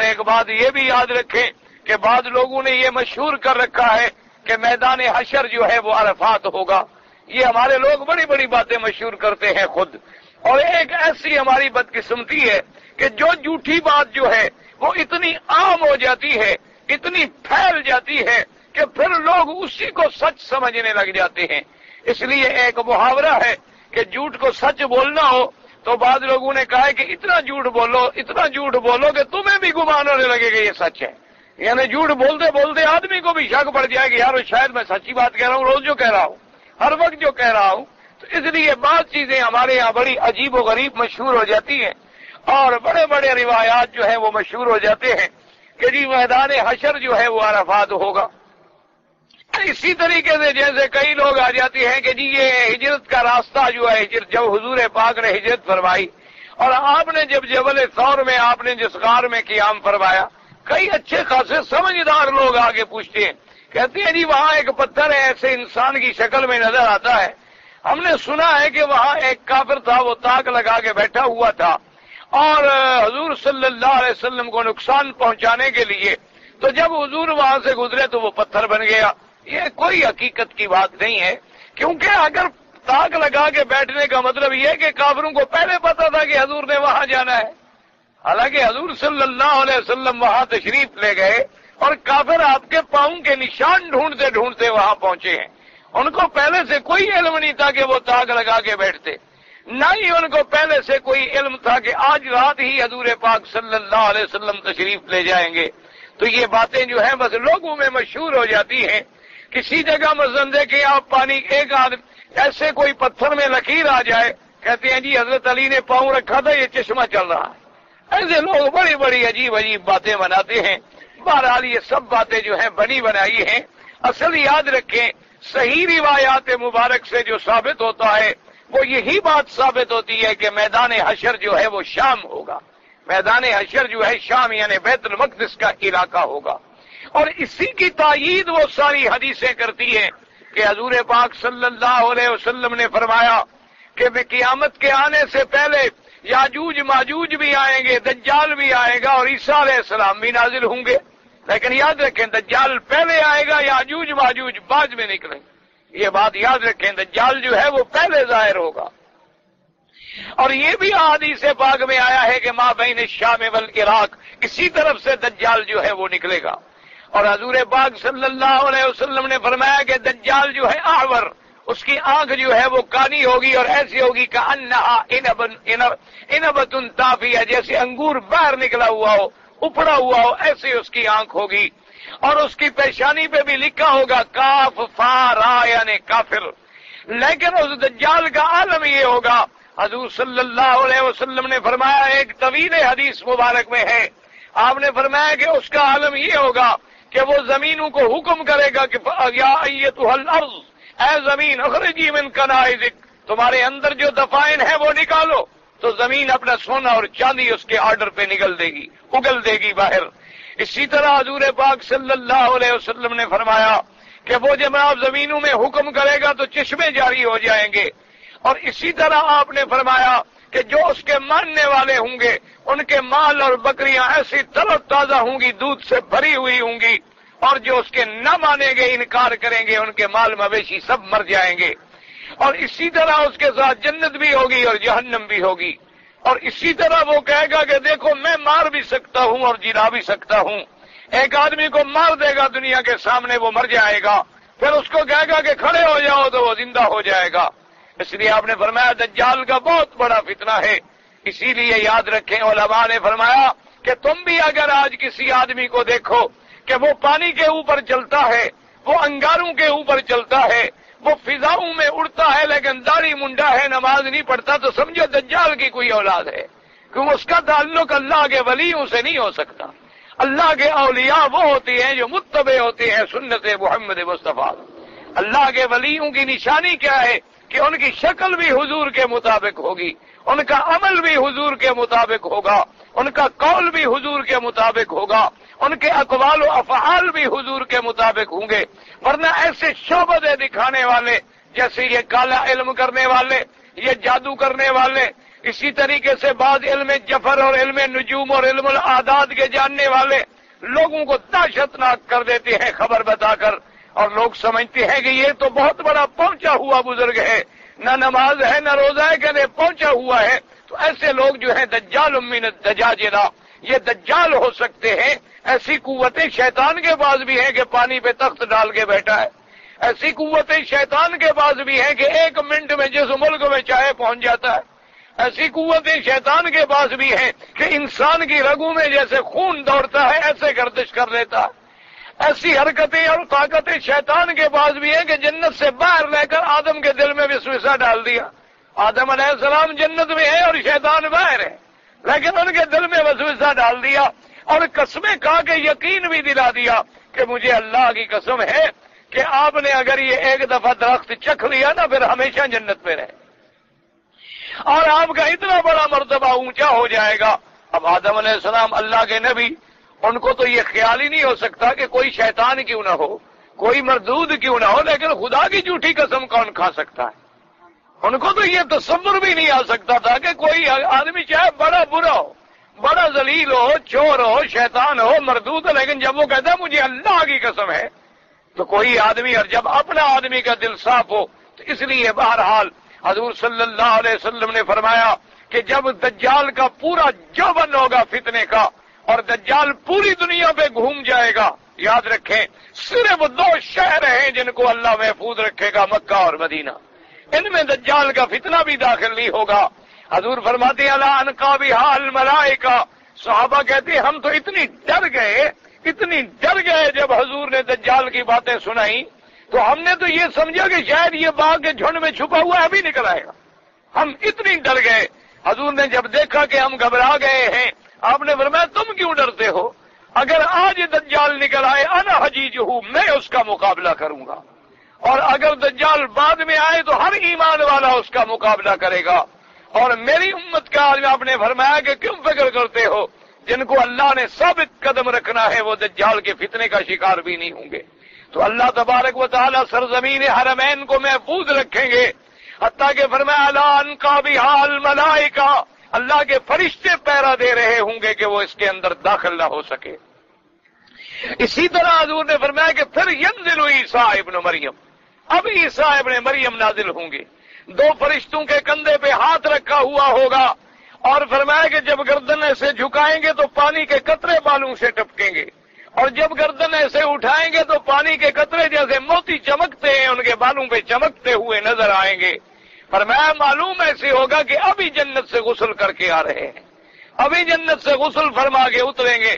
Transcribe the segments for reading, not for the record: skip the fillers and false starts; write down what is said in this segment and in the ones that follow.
اور ایک بات یہ بھی یاد رکھیں کہ بعض لوگوں نے یہ مشہور کر رکھا ہے کہ میدان حشر جو ہے وہ عرفات ہوگا. یہ ہمارے لوگ بڑی بڑی باتیں مشہور کرتے ہیں خود. اور ایک ایسی ہماری بدقسمتی ہے کہ جو جھوٹی بات جو ہے وہ اتنی عام ہو جاتی ہے، اتنی پھیل جاتی ہے کہ پھر لوگ اسی کو سچ سمجھنے لگ جاتے ہیں. اس لیے ایک محاورہ ہے کہ جھوٹ کو سچ بولنا ہو تو بعض لوگوں نے کہا ہے کہ اتنا جھوٹ بولو کہ تمہیں بھی گمان ہونے لگے کہ یہ سچ ہے. یعنی جھوٹ بولتے بولتے آدمی کو بھی شک پڑ جائے کہ یار شاید میں سچی بات کہہ رہا ہوں، روز جو کہہ رہا ہوں، ہر وقت جو کہہ رہا ہوں. تو اس لیے بعض چیزیں ہمارے یہاں بڑی عجیب و غریب مشہور ہو جاتی ہیں اور بڑے بڑے روایات جو ہیں وہ مشہور ہو جاتے ہیں کہ جی میدان حشر جو ہے وہ عرفات ہوگا. اسی طریقے سے جیسے کئی لوگ آ جاتے ہیں کہ جی یہ ہجرت کا راستہ جو ہے، جب حضور پاک نے ہجرت فرمائی اور آپ نے جب جبل ثور میں آپ نے جس غار میں قیام فرمایا، کئی اچھے خاصے سمجھدار لوگ آگے پوچھتے ہیں، کہتے ہیں جی وہاں ایک پتھر ہے ایسے انسان کی شکل میں نظر آتا ہے، ہم نے سنا ہے کہ وہاں ایک کافر تھا وہ تاک لگا کے بیٹھا ہوا تھا اور حضور صلی اللہ علیہ وسلم کو نقصان پہنچانے کے لیے، تو جب حضور وہاں سے گزرے تو وہ پتھر بن گیا. یہ کوئی حقیقت کی بات نہیں ہے، کیونکہ اگر تاک لگا کے بیٹھنے کا مطلب یہ ہے کہ کافروں کو پہلے پتا تھا کہ حضور نے وہاں جانا ہے. حالانکہ حضور صلی اللہ علیہ وسلم وہاں تشریف لے گئے اور کافر آپ کے پاؤں کے نشان ڈھونڈتے ڈھونڈتے وہاں پہنچے ہیں. ان کو پہلے سے کوئی علم نہیں تھا کہ وہ تاک لگا کے بیٹھتے، نہ ہی ان کو پہلے سے کوئی علم تھا کہ آج رات ہی حضور پاک صلی اللہ علیہ وسلم تشریف لے جائیں گے. تو یہ باتیں جو ہیں بس لوگوں میں مشہور ہو جاتی ہیں. کسی جگہ مثلاً دیکھیں آپ پانی ایک آدمی ایسے کوئی پتھر میں لکیر آ جائے، کہتے ہیں جی حضرت علی نے پاؤں رکھا تھا یہ چشمہ چل رہا ہے. ایسے لوگ بڑی بڑی عجیب عجیب باتیں بناتے ہیں. بہرحال یہ سب باتیں جو ہیں بنی بنائی ہیں. اصل یاد رکھیں صحیح روایات مبارک سے جو ثابت ہوتا ہے وہ یہی بات ثابت ہوتی ہے کہ میدان حشر جو ہے وہ شام ہوگا. میدان حشر جو ہے شام یعنی بیت المقدس کا علاقہ ہوگا. اور اسی کی تائید وہ ساری حدیثیں کرتی ہیں کہ حضور پاک صلی اللہ علیہ وسلم نے فرمایا کہ قیامت کے آنے سے پہلے یاجوج ماجوج بھی آئیں گے، دجال بھی آئے گا اور عیسیٰ علیہ السلام بھی نازل ہوں گے. لیکن یاد رکھیں دجال پہلے آئے گا، یاجوج ماجوج بعد میں نکلیں گے. یہ بات یاد رکھیں، دجال جو ہے وہ پہلے ظاہر ہوگا. اور یہ بھی حدیث پاک میں آیا ہے کہ ما بین الشام والعراق، اسی طرف سے دجال جو ہے وہ نکلے گا. اور حضور پاک صلی اللہ علیہ وسلم نے فرمایا کہ دجال جو ہے اعور، اس کی آنکھ جو ہے وہ کانی ہوگی اور ایسی ہوگی کہ انبت طافیہ، جیسے انگور باہر نکلا ہوا ہو، اپڑا ہوا ہو، ایسی اس کی آنکھ ہوگی. اور اس کی پیشانی پہ بھی لکھا ہوگا کاف فا را یعنی کافر. لیکن اس دجال کا عالم یہ ہوگا، حضور صلی اللہ علیہ وسلم نے فرمایا، ایک طویل حدیث مبارک میں ہے، آپ نے فرمایا کہ اس کا عالم یہ ہوگا کہ وہ زمینوں کو حکم کرے گا کہ یا ایتھا الارض، اے زمین اخرجی من کنائزک، تمہارے اندر جو دفائن ہے وہ نکالو. تو زمین اپنا سونا اور چاندی اس کے آرڈر پہ نکل دے گی، اگل دے گی باہر. اسی طرح حضور پاک صلی اللہ علیہ وسلم نے فرمایا کہ وہ جب آپ زمینوں میں حکم کرے گا تو چشمے جاری ہو جائیں گے. اور اسی طرح آپ نے فرمایا کہ جو اس کے ماننے والے ہوں گے ان کے مال اور بکریاں ایسی تر و تازہ ہوں گی، دودھ سے بھری ہوئی ہوں گی، اور جو اس کے نہ مانیں گے، انکار کریں گے، ان کے مال مویشی سب مر جائیں گے. اور اسی طرح اس کے ساتھ جنت بھی ہوگی اور جہنم بھی ہوگی. اور اسی طرح وہ کہے گا کہ دیکھو میں مار بھی سکتا ہوں اور جلا بھی سکتا ہوں. ایک آدمی کو مار دے گا دنیا کے سامنے، وہ مر جائے گا، پھر اس کو کہے گا کہ کھڑے ہو جاؤ تو وہ زندہ ہو جائے گا. اس لیے آپ نے فرمایا دجال کا بہت بڑا فتنہ ہے. اسی لیے یاد رکھیں، علماء نے فرمایا کہ تم بھی اگر آج کسی آدمی کو دیکھو کہ وہ پانی کے اوپر چلتا ہے، وہ انگاروں کے اوپر چلتا ہے، وہ فضاؤں میں اڑتا ہے لیکن داڑھی منڈا ہے، نماز نہیں پڑھتا، تو سمجھو دجال کی کوئی اولاد ہے، کیونکہ اس کا تعلق اللہ کے ولیوں سے نہیں ہو سکتا. اللہ کے اولیاء وہ ہوتے ہیں جو متبع ہوتے ہیں سنت محمد مصطفیٰ. اللہ کے ولیوں کی نشانی کیا ہے کہ ان کی شکل بھی حضور کے مطابق ہوگی، ان کا عمل بھی حضور کے مطابق ہوگا، ان کا قول بھی حضور کے مطابق ہوگا، ان کے اقوال و افعال بھی حضور کے مطابق ہوں گے. ورنہ ایسے شعبدے دکھانے والے، جیسے یہ کالا علم کرنے والے، یہ جادو کرنے والے، اسی طریقے سے بعض علم جفر اور علم نجوم اور علم العادات کے جاننے والے لوگوں کو دہشتناک کر دیتے ہیں خبر بتا کر، اور لوگ سمجھتے ہیں کہ یہ تو بہت بڑا پہنچا ہوا بزرگ ہے، نہ نماز ہے نہ روزہ ہے، کہ پہنچا ہوا ہے۔ تو ایسے لوگ جو ہیں دجال من الدجاجلہ، یہ دجال ہو سکتے ہیں۔ ایسی قوتیں شیطان کے پاس بھی ہیں کہ پانی پہ تخت ڈال کے بیٹھا ہے، ایسی قوتیں شیطان کے پاس بھی ہیں کہ 1 منٹ میں جس ملک میں چاہے پہنچ جاتا ہے، ایسی قوتیں شیطان کے پاس بھی ہیں کہ انسان کی رگوں میں جیسے خون دوڑتا ہے ایسے گردش کر لیتا ہے، ایسی حرکتیں اور طاقتیں شیطان کے پاس بھی ہیں کہ جنت سے باہر لے کر آدم کے دل میں وسوسہ ڈال دیا۔ آدم علیہ السلام جنت میں ہے اور شیطان باہر ہے، لیکن ان کے دل میں وسوسہ ڈال دیا اور قسمیں کھا کے یقین بھی دلا دیا کہ مجھے اللہ کی قسم ہے کہ آپ نے اگر یہ ایک دفعہ درخت چکھ لیا نا پھر ہمیشہ جنت میں رہے اور آپ کا اتنا بڑا مرتبہ اونچا ہو جائے گا۔ اب آدم علیہ السلام اللہ کے نبی، ان کو تو یہ خیال ہی نہیں ہو سکتا کہ کوئی شیطان کیوں نہ ہو، کوئی مردود کیوں نہ ہو، لیکن خدا کی جھوٹی قسم کون کھا سکتا ہے؟ ان کو تو یہ تصور بھی نہیں آ سکتا تھا کہ کوئی آدمی چاہے بڑا برا ہو، بڑا ذلیل ہو، چور ہو، شیطان ہو، مردود ہو، لیکن جب وہ کہتا ہے مجھے اللہ کی قسم ہے تو کوئی آدمی، اور جب اپنا آدمی کا دل صاف ہو تو اس لیے بہرحال حضور صلی اللہ علیہ وسلم نے فرمایا کہ جب دجال کا پورا جوبن ہوگا فتنے کا اور دجال پوری دنیا پہ گھوم جائے گا، یاد رکھیں صرف 2 شہر ہیں جن کو اللہ محفوظ رکھے گا، مکہ اور مدینہ، ان میں دجال کا فتنہ بھی داخل نہیں ہوگا۔ حضور فرماتے ہیں الا انقابھا الملائکہ، صحابہ کہتے ہیں ہم تو اتنی ڈر گئے جب حضور نے دجال کی باتیں سنائی تو ہم نے تو یہ سمجھا کہ شاید یہ باغ کے جھنڈ میں چھپا ہوا ابھی نکل آئے گا، ہم اتنی ڈر گئے۔ حضور نے جب دیکھا کہ ہم گھبرا گئے ہیں، آپ نے فرمایا تم کیوں ڈرتے ہو؟ اگر آج دجال نکل آئے انا حجیجہ، میں اس کا مقابلہ کروں گا، اور اگر دجال بعد میں آئے تو ہر ایمان والا اس کا مقابلہ کرے گا۔ اور میری امت کا آج آپ نے فرمایا کہ کیوں فکر کرتے ہو؟ جن کو اللہ نے ثابت قدم رکھنا ہے وہ دجال کے فتنے کا شکار بھی نہیں ہوں گے۔ تو اللہ تبارک و تعالی سرزمین حرمین کو محفوظ رکھیں گے، حتیٰ کہ فرمایا الا انقابھا الملائکہ، اللہ کے فرشتے پہرا دے رہے ہوں گے کہ وہ اس کے اندر داخل نہ ہو سکے۔ اسی طرح حضور نے فرمایا کہ پھر ینزل عیسیٰ ابن مریم، اب عیسیٰ ابن مریم نازل ہوں گے، 2 فرشتوں کے کندھے پہ ہاتھ رکھا ہوا ہوگا، اور فرمایا کہ جب گردن ایسے جھکائیں گے تو پانی کے قطرے بالوں سے ٹپکیں گے، اور جب گردن ایسے اٹھائیں گے تو پانی کے قطرے جیسے موتی چمکتے ہیں ان کے بالوں پہ چمکتے ہوئے نظر آئیں گے۔ فرمایا معلوم ایسے ہوگا کہ ابھی جنت سے غسل کر کے آ رہے ہیں، ابھی جنت سے غسل فرما کے اتریں گے۔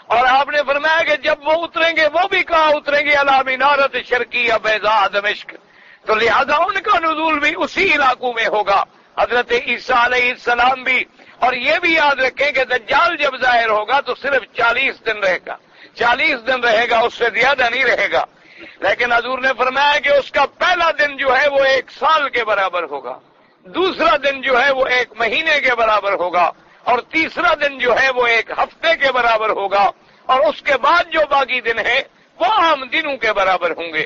اور آپ نے فرمایا کہ جب وہ اتریں گے وہ بھی کہاں اتریں گے؟ علی منارۃ شرقیہ بیضاء دمشق، تو لہذا ان کا نزول بھی اسی علاقوں میں ہوگا، حضرت عیسیٰ علیہ السلام بھی۔ اور یہ بھی یاد رکھیں کہ دجال جب ظاہر ہوگا تو صرف 40 دن رہے گا، 40 دن رہے گا، اس سے زیادہ نہیں رہے گا۔ لیکن حضور نے فرمایا کہ اس کا پہلا دن جو ہے وہ 1 سال کے برابر ہوگا، دوسرا دن جو ہے وہ 1 مہینے کے برابر ہوگا، اور تیسرا دن جو ہے وہ 1 ہفتے کے برابر ہوگا، اور اس کے بعد جو باقی دن ہیں وہ عام دنوں کے برابر ہوں گے۔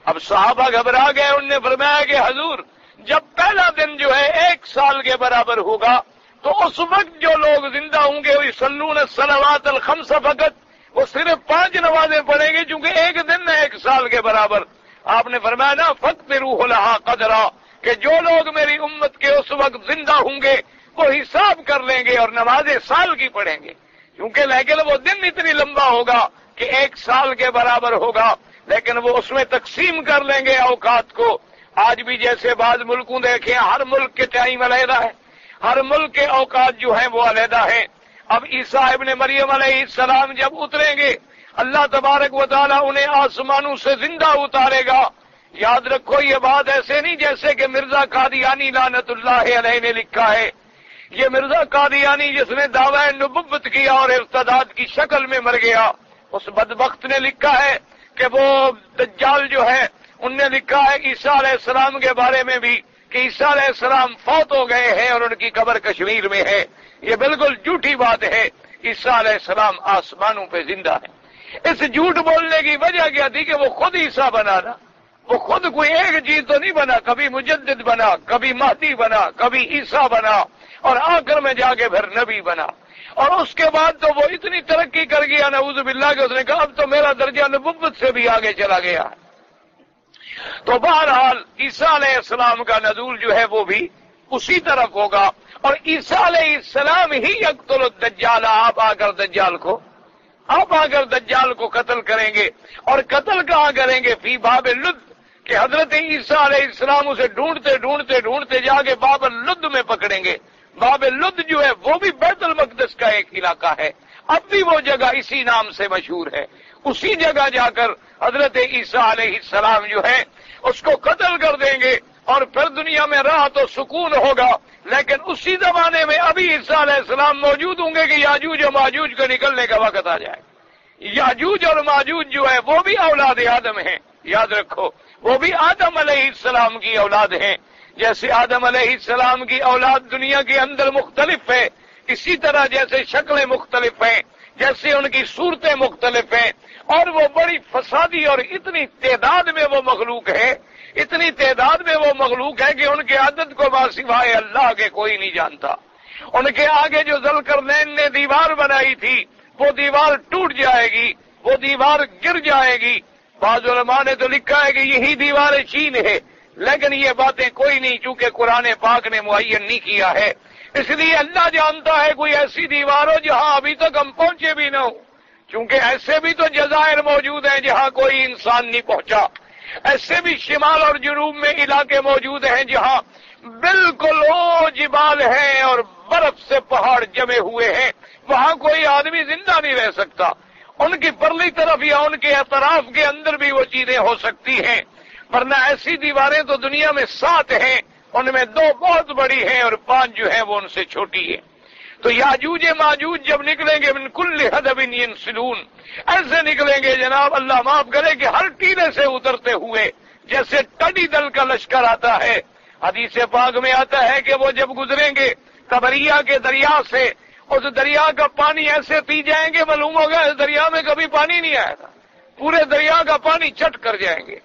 اب صحابہ گھبرا گئے، انہوں نے فرمایا کہ حضور جب پہلا دن جو ہے 1 سال کے برابر ہوگا تو اس وقت جو لوگ زندہ ہوں گے وہ یصلون الصلوات الخمس فقط، وہ صرف 5 نمازیں پڑھیں گے، چونکہ 1 دن ہے 1 سال کے برابر۔ آپ نے فرمایا نا فَاقْدِرُوهُ لَهَا قَدْرًا، کہ جو لوگ میری امت کے اس وقت زندہ ہوں گے وہ حساب کر لیں گے اور نمازیں سال کی پڑھیں گے، کیونکہ لیکن وہ دن اتنی لمبا ہوگا کہ 1 سال کے برابر ہوگا، لیکن وہ اس میں تقسیم کر لیں گے اوقات کو۔ آج بھی جیسے بعض ملکوں دیکھیں، ہر ملک کے ٹائم علیحدہ ہے، ہر ملک کے اوقات جو ہیں وہ علیحدہ ہیں۔ اب عیسیٰ ابن مریم علیہ السلام جب اتریں گے، اللہ تبارک و تعالیٰ انہیں آسمانوں سے زندہ اتارے گا۔ یاد رکھو یہ بات ایسے نہیں جیسے کہ مرزا قادیانی لعنت اللہ علیہ نے لکھا ہے۔ یہ مرزا قادیانی جس نے دعویٰ نبوت کیا اور ارتداد کی شکل میں مر گیا، اس بدبخت نے لکھا ہے کہ وہ دجال جو ہے ان نے لکھا ہے عیسیٰ علیہ السلام کے بارے میں بھی کہ عیسیٰ علیہ السلام فوت ہو گئے ہیں اور ان کی قبر کشمیر میں ہے۔ یہ بالکل جھوٹی بات ہے، عیسیٰ علیہ السلام آسمانوں پہ زندہ ہے۔ اس جھوٹ بولنے کی وجہ کیا تھی کہ وہ خود عیسیٰ بنانا، وہ خود کوئی ایک چیز تو نہیں بنا، کبھی مجدد بنا، کبھی مہدی بنا، کبھی عیسیٰ بنا، اور آخر میں جا کے پھر نبی بنا۔ اور اس کے بعد تو وہ اتنی ترقی کر گیا نعوذ باللہ کہ اس نے کہا اب تو میرا درجہ نبوت سے بھی آگے چلا گیا۔ تو بہرحال عیسیٰ علیہ السلام کا نزول جو ہے وہ بھی اسی طرف ہوگا، اور عیسیٰ علیہ السلام ہی یقتل الدجال، آپ آ کر دجال کو قتل کریں گے۔ اور قتل کہاں کریں گے؟ فی باب لد، کہ حضرت عیسیٰ علیہ السلام اسے ڈھونڈتے جا کے باب لد میں پکڑیں گے۔ باب لد جو ہے وہ بھی بیت المقدس کا ایک علاقہ ہے، اب بھی وہ جگہ اسی نام سے مشہور ہے۔ اسی جگہ جا کر حضرت عیسیٰ علیہ السلام جو ہے اس کو قتل کر دیں گے، اور پھر دنیا میں راحت و سکون ہوگا۔ لیکن اسی زمانے میں ابھی عیسیٰ علیہ السلام موجود ہوں گے کہ یاجوج اور ماجوج کو نکلنے کا وقت آ جائے۔ یاجوج اور ماجوج جو ہے وہ بھی اولاد آدم ہیں، یاد رکھو، وہ بھی آدم علیہ السلام کی اولاد ہیں۔ جیسے آدم علیہ السلام کی اولاد دنیا کے اندر مختلف ہے، اسی طرح جیسے شکلیں مختلف ہیں، جیسے ان کی صورتیں مختلف ہیں، اور وہ بڑی فسادی اور اتنی تعداد میں وہ مخلوق ہے، اتنی تعداد میں وہ مخلوق ہے کہ ان کے عدد کو سوائے اللہ کے کوئی نہیں جانتا۔ ان کے آگے جو ذوالقرنین نے دیوار بنائی تھی وہ دیوار ٹوٹ جائے گی، وہ دیوار گر جائے گی۔ بعض علماء نے تو لکھا ہے کہ یہی دیوار چین ہے، لیکن یہ باتیں کوئی نہیں، چونکہ قرآن پاک نے معین نہیں کیا ہے، اس لیے اللہ جانتا ہے کوئی ایسی دیوار ہو جہاں ابھی تک ہم پہنچے بھی نہ ہوں، چونکہ ایسے بھی تو جزائر موجود ہیں جہاں کوئی انسان نہیں پہنچا، ایسے بھی شمال اور جنوب میں علاقے موجود ہیں جہاں بالکل وہ جبال ہیں اور برف سے پہاڑ جمے ہوئے ہیں، وہاں کوئی آدمی زندہ نہیں رہ سکتا۔ ان کی پرلی طرف یا ان کے اطراف کے اندر بھی وہ چیزیں ہو سکتی ہیں، ورنہ ایسی دیواریں تو دنیا میں 7 ہیں، ان میں 2 بہت بڑی ہیں اور 5 جو ہیں وہ ان سے چھوٹی ہیں۔ تو یاجوج ماجوج جب نکلیں گے من کل حدب ینسلون، ایسے نکلیں گے جناب اللہ معاف کرے کہ ہر ٹیلے سے اترتے ہوئے، جیسے ٹڈی دل کا لشکر آتا ہے۔ حدیث پاک میں آتا ہے کہ وہ جب گزریں گے تبریہ کے دریا سے، اس دریا کا پانی ایسے پی جائیں گے معلوم ہوگا اس دریا میں کبھی پانی نہیں آیا تھا، پورے دریا کا پانی چٹ کر جائیں گے،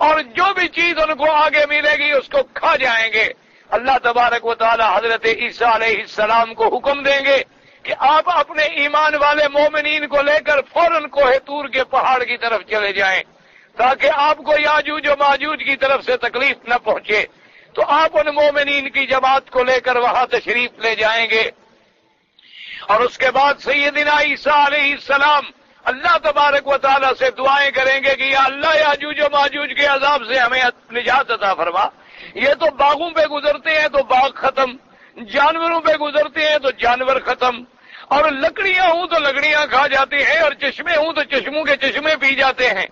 اور جو بھی چیز ان کو آگے ملے گی اس کو کھا جائیں گے۔ اللہ تبارک و تعالی حضرت عیسیٰ علیہ السلام کو حکم دیں گے کہ آپ اپنے ایمان والے مومنین کو لے کر فوراً کوہ طور کے پہاڑ کی طرف چلے جائیں، تاکہ آپ کو یاجوج و ماجوج کی طرف سے تکلیف نہ پہنچے۔ تو آپ ان مومنین کی جماعت کو لے کر وہاں تشریف لے جائیں گے، اور اس کے بعد سیدنا عیسیٰ علیہ السلام اللہ تبارک و تعالیٰ سے دعائیں کریں گے کہ یا اللہ یاجوج و ماجوج کے عذاب سے ہمیں نجات عطا فرما۔ یہ تو باغوں پہ گزرتے ہیں تو باغ ختم، جانوروں پہ گزرتے ہیں تو جانور ختم، اور لکڑیاں ہوں تو لکڑیاں کھا جاتے ہیں، اور چشمے ہوں تو چشموں کے چشمے پی جاتے ہیں،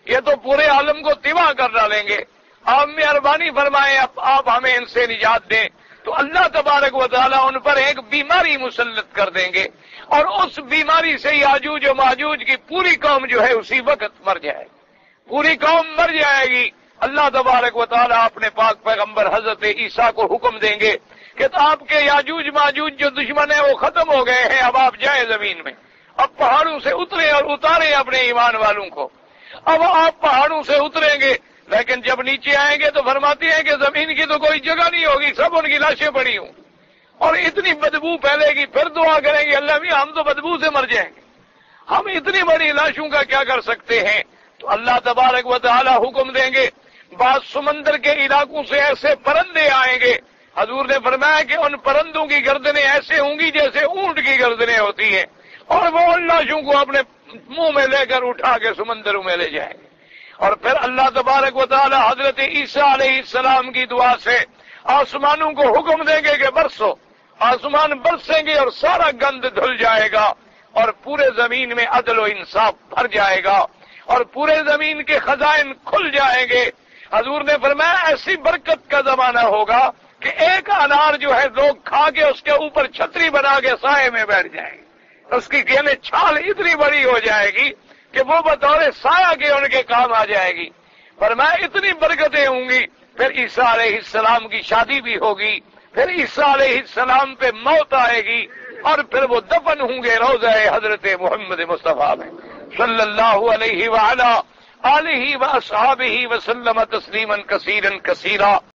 یہ تو پورے عالم کو تباہ کر ڈالیں گے۔ آپ مہربانی فرمائیں آپ ہمیں ان سے نجات دیں۔ تو اللہ تبارک و تعالیٰ ان پر ایک بیماری مسلط کر دیں گے، اور اس بیماری سے یاجوج و ماجوج کی پوری قوم جو ہے اسی وقت مر جائے گی، پوری قوم مر جائے گی۔ اللہ تبارک و تعالیٰ اپنے پاک پیغمبر حضرت عیسیٰ کو حکم دیں گے کہ آپ کے یاجوج ماجوج جو دشمن ہیں وہ ختم ہو گئے ہیں، اب آپ جائیں زمین میں، اب پہاڑوں سے اتریں اور اتاریں اپنے ایمان والوں کو۔ اب آپ پہاڑوں سے اتریں گے، لیکن جب نیچے آئیں گے تو فرماتے ہیں کہ زمین کی تو کوئی جگہ نہیں ہوگی، سب ان کی لاشیں پڑی ہوں، اور اتنی بدبو پھیلے گی، پھر دعا کریں گے اللہ بھی ہم تو بدبو سے مر جائیں گے، ہم اتنی بڑی لاشوں کا کیا کر سکتے ہیں۔ تو اللہ تبارک و تعالی حکم دیں گے، بعض سمندر کے علاقوں سے ایسے پرندے آئیں گے، حضور نے فرمایا کہ ان پرندوں کی گردنیں ایسے ہوں گی جیسے اونٹ کی گردنیں ہوتی ہیں، اور وہ ان لاشوں کو اپنے منہ میں لے کر اٹھا کے سمندروں میں لے جائیں گے۔ اور پھر اللہ تبارک و تعالی حضرت عیسیٰ علیہ السلام کی دعا سے آسمانوں کو حکم دیں گے کہ برسو، آسمان برسیں گے اور سارا گند دھل جائے گا، اور پورے زمین میں عدل و انصاف بھر جائے گا، اور پورے زمین کے خزائن کھل جائیں گے۔ حضور نے فرمایا ایسی برکت کا زمانہ ہوگا کہ ایک انار جو ہے لوگ کھا کے اس کے اوپر چھتری بنا کے سائے میں بیٹھ جائیں گے، اس کی یعنی چھال اتنی بڑی ہو جائے گی کہ وہ بطور سایہ کے ان کے کام آ جائے گی۔ فرمایا اتنی برکتیں ہوں گی۔ پھر عیسیٰ علیہ السلام کی شادی بھی ہوگی، پھر عیسیٰ علیہ السلام پہ موت آئے گی، اور پھر وہ دفن ہوں گے روضہ حضرت محمد مصطفیٰ میں صلی اللہ علیہ وآلہ آلہ و اصحابہ وسلم تسلیما کثیرا کثیرا۔